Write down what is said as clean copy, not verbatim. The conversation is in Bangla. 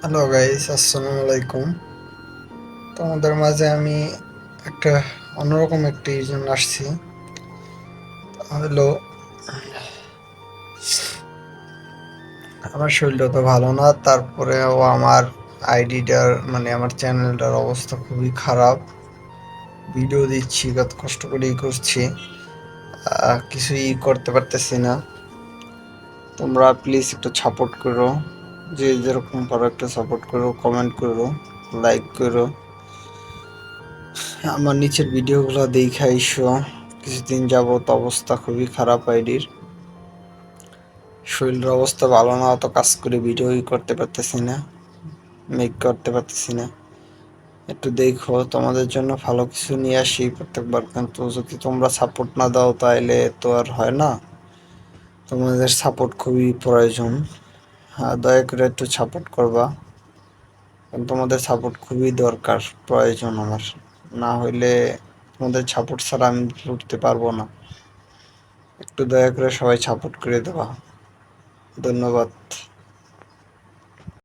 হ্যালো গাইস, আসসালামু আলাইকুম। তোমাদের মাঝে আমি একটা অন্যরকম একটি জন্য আসছি। হলো আমার শরীরটা তো ভালো না, তারপরেও আমার আইডিটার মানে আমার চ্যানেলটার অবস্থা খুবই খারাপ। ভিডিও দিচ্ছি, কত কষ্ট করেই করছি, কিছুই করতে পারতেছি না। তোমরা প্লিজ একটু সাপোর্ট করো, যে যেরকম পারো একটু সাপোর্ট করো, কমেন্ট করো, লাইক করো। আমার নিচের ভিডিওগুলো দেখে আইসো। কিছুদিন যাবত অবস্থা খুবই খারাপ আইডির, শরীরের অবস্থা ভালো না, অত কাজ করে ভিডিওই করতে পারতেছি না, মেক করতে পারতেছি না। একটু দেখো, তোমাদের জন্য ভালো কিছু নিয়ে আসি প্রত্যেকবার, কিন্তু যদি তোমরা সাপোর্ট না দাও তাহলে তো আর হয় না। তোমাদের সাপোর্ট খুবই প্রয়োজন। দয়া করে একটু সাপোর্ট করবা, কারণ তোমাদের সাপোর্ট খুবই দরকার, প্রয়োজন আমার। না হইলে তোমাদের সাপোর্ট ছাড়া আমি উঠতে পারবো না। একটু দয়া করে সবাই সাপোর্ট করে দেবা। ধন্যবাদ।